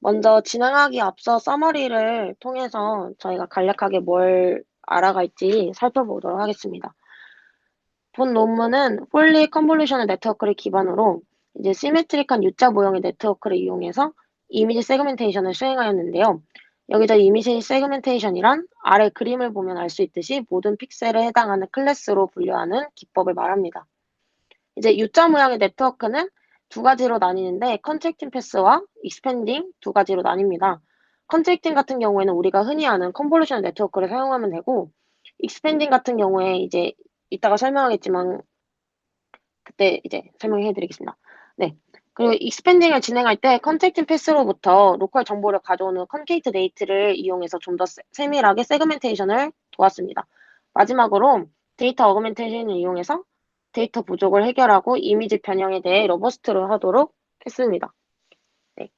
먼저 진행하기 앞서 서머리를 통해서 저희가 간략하게 뭘 알아갈지 살펴보도록 하겠습니다. 본 논문은 폴리 컨볼루셔널 네트워크를 기반으로 이제 시메트릭한 U자 모형의 네트워크를 이용해서 이미지 세그멘테이션을 수행하였는데요. 여기서 이미지 세그멘테이션이란 아래 그림을 보면 알 수 있듯이 모든 픽셀에 해당하는 클래스로 분류하는 기법을 말합니다. 이제 U자 모양의 네트워크는 두 가지로 나뉘는데 컨트랙팅 패스와 익스펜딩 두 가지로 나뉩니다. 컨트랙팅 같은 경우에는 우리가 흔히 아는 컨볼루션 네트워크를 사용하면 되고 익스펜딩 같은 경우에 이제 이따가 설명하겠지만 그때 이제 설명해 드리겠습니다. 네. 그리고 익스펜딩을 진행할 때 컨트랙팅 패스로부터 로컬 정보를 가져오는 컨케이트 데이트를 이용해서 좀 더 세밀하게 세그멘테이션을 도왔습니다. 마지막으로 데이터 어그멘테이션을 이용해서 데이터 부족을 해결하고 이미지 변형에 대해 로버스트로 하도록 했습니다. 네.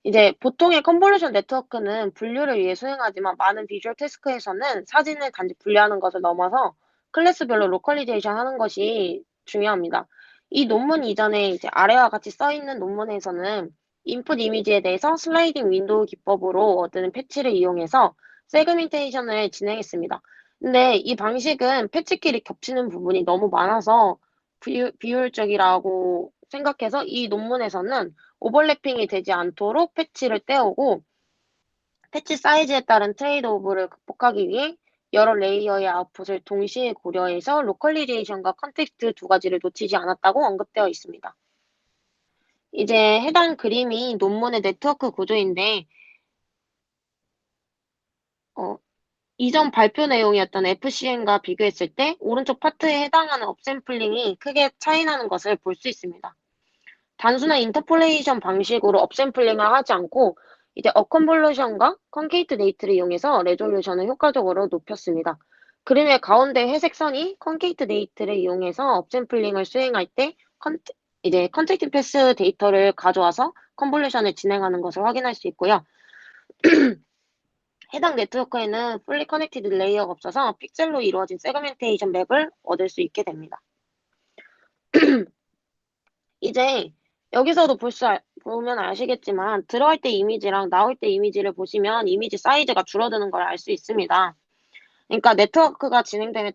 이제 보통의 컨볼루션 네트워크는 분류를 위해 수행하지만 많은 비주얼 태스크에서는 사진을 단지 분류하는 것을 넘어서 클래스별로 로컬리제이션 하는 것이 중요합니다. 이 논문 이전에 이제 아래와 같이 써 있는 논문에서는 인풋 이미지에 대해서 슬라이딩 윈도우 기법으로 얻은 패치를 이용해서 세그멘테이션을 진행했습니다. 근데 이 방식은 패치끼리 겹치는 부분이 너무 많아서 비효율적이라고 생각해서 이 논문에서는 오버래핑이 되지 않도록 패치를 떼오고 패치 사이즈에 따른 트레이드 오프를 극복하기 위해 여러 레이어의 아웃풋을 동시에 고려해서 로컬리제이션과 컨텍스트 두 가지를 놓치지 않았다고 언급되어 있습니다. 이제 해당 그림이 논문의 네트워크 구조인데 어, 이전 발표 내용이었던 FCN과 비교했을 때 오른쪽 파트에 해당하는 업샘플링이 크게 차이나는 것을 볼 수 있습니다. 단순한 인터폴레이션 방식으로 업샘플링을 하지 않고 이제 어컨볼루션과 컨케이트 데이트를 이용해서 레졸루션을 효과적으로 높였습니다. 그림의 가운데 회색 선이 컨케이트 데이트를 이용해서 업샘플링을 수행할 때 이제 컨택팅 패스 데이터를 가져와서 컨볼루션을 진행하는 것을 확인할 수 있고요. 해당 네트워크에는 풀리 커넥티드 레이어가 없어서 픽셀로 이루어진 세그멘테이션 맵을 얻을 수 있게 됩니다. 이제 여기서도 보면 아시겠지만 들어갈 때 이미지랑 나올 때 이미지를 보시면 이미지 사이즈가 줄어드는 걸 알 수 있습니다. 그러니까 네트워크가 진행됨에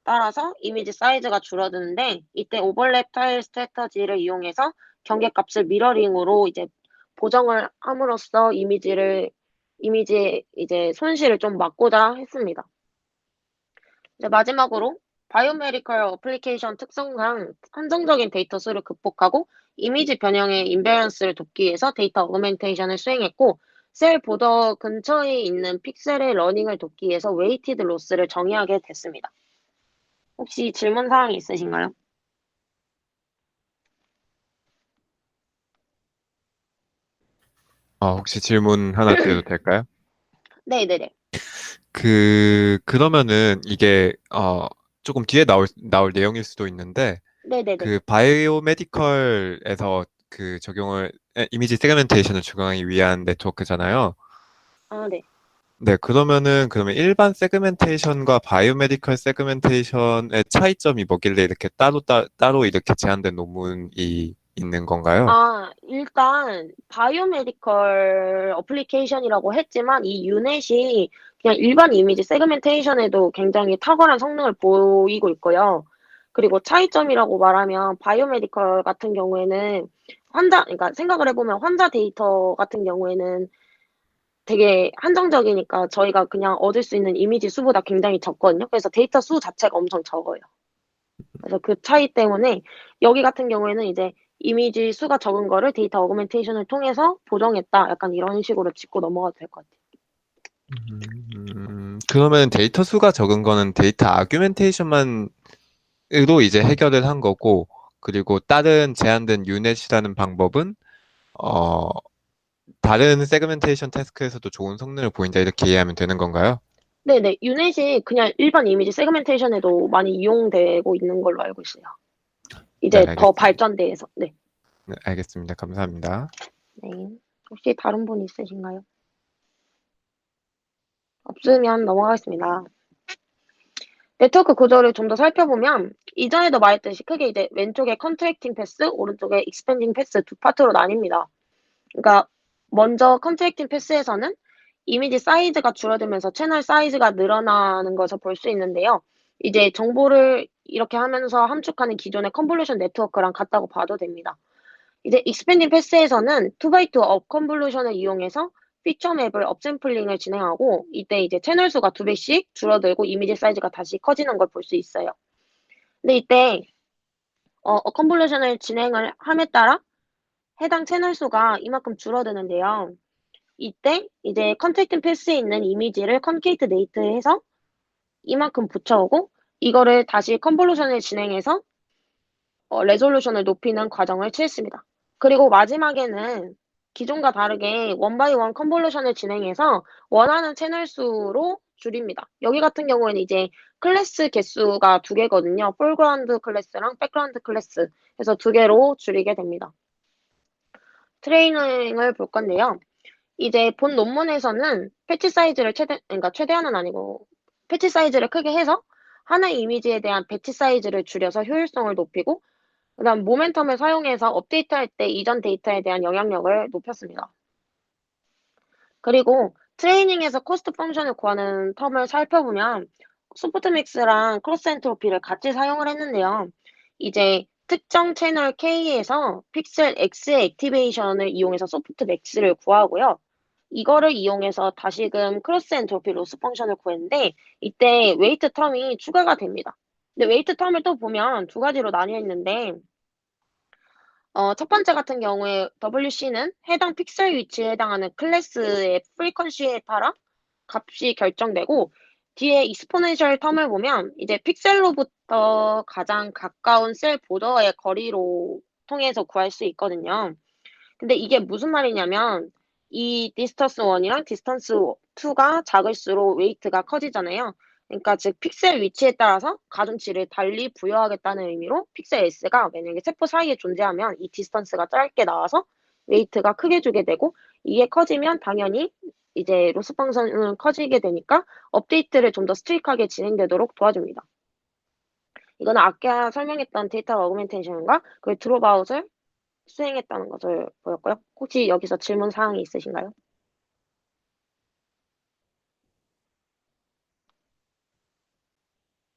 따라서 이미지 사이즈가 줄어드는데 이때 오버랩 타일 스트래터지를 이용해서 경계값을 미러링으로 이제 보정을 함으로써 이미지의 이제 손실을 좀 막고자 했습니다. 이제 마지막으로 바이오메디컬 어플리케이션 특성상 한정적인 데이터 수를 극복하고 이미지 변형의 인베런스를 돕기 위해서 데이터 어그멘테이션을 수행했고 셀 보더 근처에 있는 픽셀의 러닝을 돕기 위해서 웨이티드 로스를 정의하게 됐습니다. 혹시 질문 사항이 있으신가요? 혹시 질문 하나 드려도 될까요? 네네네. 그러면은 이게, 조금 뒤에 나올 내용일 수도 있는데, 네네네. 그 바이오메디컬에서 이미지 세그멘테이션을 적용하기 위한 네트워크잖아요. 아, 네. 네, 그러면 일반 세그멘테이션과 바이오메디컬 세그멘테이션의 차이점이 뭐길래 이렇게 따로 이렇게 제한된 논문이 있는 건가요? 아, 일단 바이오메디컬 어플리케이션이라고 했지만 이 유넷이 그냥 일반 이미지 세그멘테이션에도 굉장히 탁월한 성능을 보이고 있고요. 그리고 차이점이라고 말하면 바이오메디컬 같은 경우에는 그러니까 생각을 해보면 환자 데이터 같은 경우에는 되게 한정적이니까 저희가 그냥 얻을 수 있는 이미지 수보다 굉장히 적거든요. 그래서 데이터 수 자체가 엄청 적어요. 그래서 그 차이 때문에 여기 같은 경우에는 이제 이미지 수가 적은 거를 데이터 어그멘테이션을 통해서 보정했다. 약간 이런 식으로 짚고 넘어가도 될 것 같아요. 그러면 데이터 수가 적은 거는 데이터 아규멘테이션만으로 이제 해결을 한 거고, 그리고 다른 제한된 유넷이라는 방법은, 어, 다른 세그멘테이션 태스크에서도 좋은 성능을 보인다, 이렇게 이해하면 되는 건가요? 네네. 유넷이 그냥 일반 이미지 세그멘테이션에도 많이 이용되고 있는 걸로 알고 있어요. 네, 이제 더 알겠습니다. 발전돼서. 네. 네, 알겠습니다. 감사합니다. 네. 혹시 다른 분 있으신가요? 없으면 넘어가겠습니다. 네트워크 구조를 좀 더 살펴보면 이전에도 말했듯이 크게 이제 왼쪽에 컨트랙팅 패스, 오른쪽에 익스펜딩 패스 두 파트로 나뉩니다. 그러니까 먼저 컨트랙팅 패스에서는 이미지 사이즈가 줄어들면서 채널 사이즈가 늘어나는 것을 볼 수 있는데요. 이제 정보를 이렇게 하면서 함축하는 기존의 컨볼루션 네트워크랑 같다고 봐도 됩니다. 이제 익스펜딩 패스에서는 2x2 업 컨볼루션을 이용해서 피처 맵을 업샘플링을 진행하고 이때 이제 채널 수가 2배씩 줄어들고 이미지 사이즈가 다시 커지는 걸 볼 수 있어요. 근데 이때 컨볼루션을 진행을 함에 따라 해당 채널 수가 이만큼 줄어드는데요. 이때 이제 컨택팅 패스에 있는 이미지를 컨케이트 네이트해서 이만큼 붙여오고 이거를 다시 컨볼루션을 진행해서 레졸루션을 높이는 과정을 취했습니다. 그리고 마지막에는 기존과 다르게 원바이원 컨볼루션을 진행해서 원하는 채널 수로 줄입니다. 여기 같은 경우에는 이제 클래스 개수가 두 개거든요. 폴그라운드 클래스랑 백그라운드 클래스 해서 두 개로 줄이게 됩니다. 트레이닝을 볼 건데요. 이제 본 논문에서는 패치 사이즈를 그러니까 최대한은 아니고 패치 사이즈를 크게 해서 하나의 이미지에 대한 배치 사이즈를 줄여서 효율성을 높이고 그다음 모멘텀을 사용해서 업데이트할 때 이전 데이터에 대한 영향력을 높였습니다. 그리고 트레이닝에서 코스트 펑션을 구하는 텀을 살펴보면 소프트믹스랑 크로스 엔트로피를 같이 사용을 했는데요. 이제 특정 채널 K에서 픽셀 X의 액티베이션을 이용해서 소프트맥스를 구하고요. 이거를 이용해서 다시금 크로스 엔트로피 로스 펑션을 구했는데 이때 웨이트 텀이 추가가 됩니다. 근데 웨이트 텀을 또 보면 두 가지로 나뉘어 있는데 첫 번째 같은 경우에 WC는 해당 픽셀 위치에 해당하는 클래스의 프리퀀시에 따라 값이 결정되고 뒤에 익스포넨셜 텀을 보면 이제 픽셀로부터 가장 가까운 셀 보더의 거리로 통해서 구할 수 있거든요. 근데 이게 무슨 말이냐면 이 디스턴스 1이랑 디스턴스 2가 작을수록 웨이트가 커지잖아요. 그러니까 즉 픽셀 위치에 따라서 가중치를 달리 부여하겠다는 의미로 픽셀 S가 만약에 세포 사이에 존재하면 이 디스턴스가 짧게 나와서 웨이트가 크게 주게 되고 이게 커지면 당연히 이제 로스 펑션은 커지게 되니까 업데이트를 좀 더 스트릭하게 진행되도록 도와줍니다. 이거는 아까 설명했던 데이터 어그멘테이션과 그 드롭아웃을 수행했다는 것을 보였고요. 혹시 여기서 질문 사항이 있으신가요?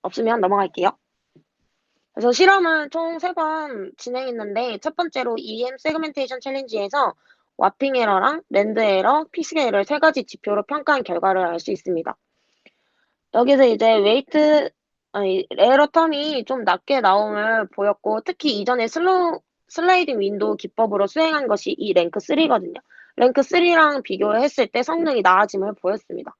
없으면 넘어갈게요. 그래서 실험은 총 3번 진행했는데 첫 번째로 EM 세그멘테이션 챌린지에서 와핑 에러랑 랜드 에러, 픽셀 에러를 3가지 지표로 평가한 결과를 알 수 있습니다. 여기서 이제 에러 텀이 좀 낮게 나옴을 보였고 특히 이전에 슬라이딩 윈도우 기법으로 수행한 것이 이 랭크 3거든요. 랭크 3랑 비교했을 때 성능이 나아짐을 보였습니다.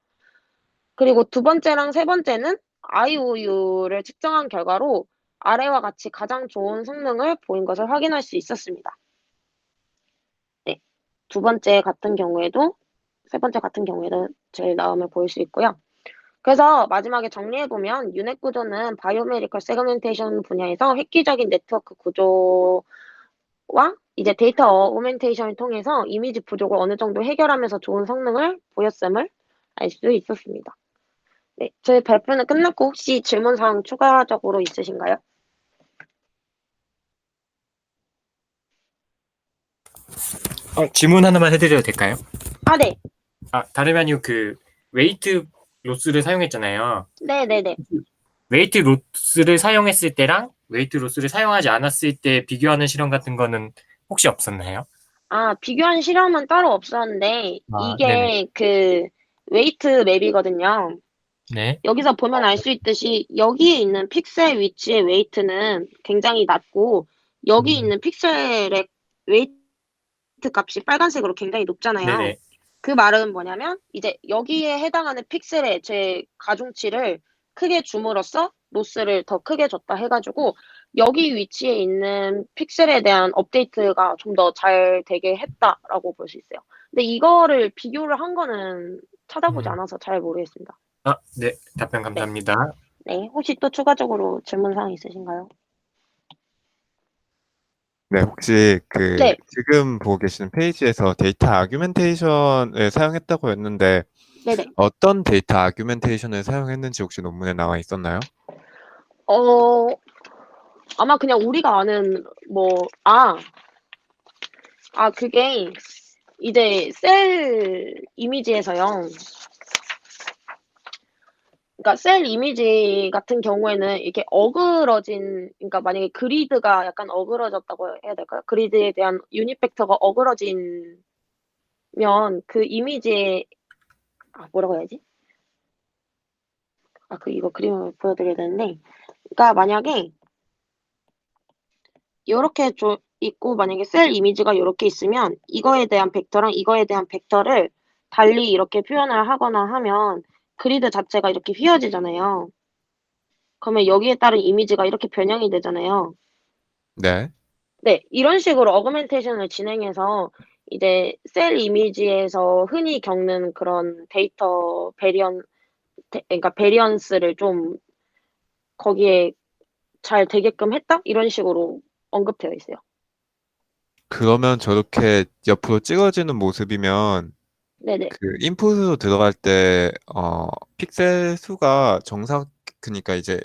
그리고 두 번째랑 세 번째는 IOU를 측정한 결과로 아래와 같이 가장 좋은 성능을 보인 것을 확인할 수 있었습니다. 네. 세 번째 같은 경우에도 제일 나음을 보일 수 있고요. 그래서 마지막에 정리해보면 유넷 구조는 바이오메디컬 세그멘테이션 분야에서 획기적인 네트워크 구조와 이제 데이터 어그멘테이션을 통해서 이미지 부족을 어느 정도 해결하면서 좋은 성능을 보였음을 알 수 있었습니다. 네, 저희 발표는 끝났고 혹시 질문 사항 추가적으로 있으신가요? 질문 하나만 해드려도 될까요? 아, 네. 다름이 아니고 그 웨이트 로스를 사용했잖아요. 네네네. 웨이트 로스를 사용했을 때랑 웨이트 로스를 사용하지 않았을 때 비교하는 실험 같은 거는 혹시 없었나요? 비교한 실험은 따로 없었는데 네네. 이게 그 웨이트 맵이거든요. 네. 여기서 보면 알 수 있듯이 여기에 있는 픽셀 위치의 웨이트는 굉장히 낮고 여기 음, 있는 픽셀의 웨이트 값이 빨간색으로 굉장히 높잖아요. 네네. 그 말은 뭐냐면 이제 여기에 해당하는 픽셀의 제 가중치를 크게 줌으로써 로스를 더 크게 줬다 해가지고 여기 위치에 있는 픽셀에 대한 업데이트가 좀 더 잘 되게 했다라고 볼 수 있어요. 근데 이거를 비교를 한 거는 찾아보지 음, 않아서 잘 모르겠습니다. 네. 답변 네. 감사합니다. 네. 혹시 또 추가적으로 질문 사항 있으신가요? 네, 혹시 네. 지금 보고 계시는 페이지에서 데이터 아규멘테이션을 사용했다고 했는데 네네. 어떤 데이터 아규멘테이션을 사용했는지 혹시 논문에 나와 있었나요? 어, 아마 그냥 우리가 아는 그게 이제 셀 이미지에서요. 그러니까 셀 이미지 같은 경우에는 이렇게 어그러진, 그러니까 만약에 그리드가 약간 어그러졌다고 해야 될까요? 그리드에 대한 유닛 벡터가 어그러지면 그 이미지에, 뭐라고 해야지? 이거 그림을 보여드려야 되는데, 그러니까 만약에 요렇게 있고, 만약에 셀 이미지가 요렇게 있으면 이거에 대한 벡터랑 이거에 대한 벡터를 달리 이렇게 표현을 하거나 하면 그리드 자체가 이렇게 휘어지잖아요. 그러면 여기에 따른 이미지가 이렇게 변형이 되잖아요. 네. 네, 이런 식으로 어그멘테이션을 진행해서 이제 셀 이미지에서 흔히 겪는 그런 데이터 그러니까 베리언스를 좀 거기에 잘 되게끔 했다? 이런 식으로 언급되어 있어요. 그러면 저렇게 옆으로 찍어지는 모습이면 네네. 그 인풋으로 들어갈 때 픽셀 수가 그러니까 이제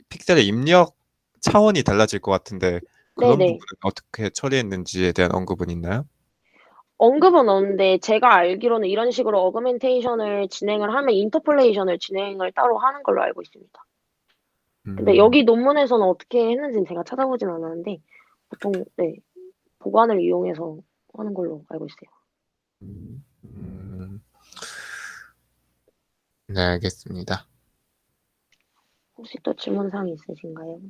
픽셀의 입력 차원이 달라질 것 같은데 그런 네네. 부분은 어떻게 처리했는지에 대한 언급은 있나요? 언급은 없는데 제가 알기로는 이런 식으로 어그멘테이션을 진행을 하면 인터폴레이션을 진행을 따로 하는 걸로 알고 있습니다. 근데 음, 여기 논문에서는 어떻게 했는지는 제가 찾아보진 않았는데 보통 네, 보관을 이용해서 하는 걸로 알고 있어요. 음, 네, 알겠습니다. 혹시 또 질문사항 있으신가요?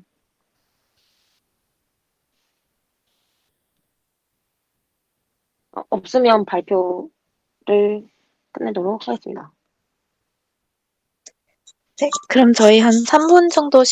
없으면 발표를 끝내도록 하겠습니다. 네, 그럼 저희 한 3분 정도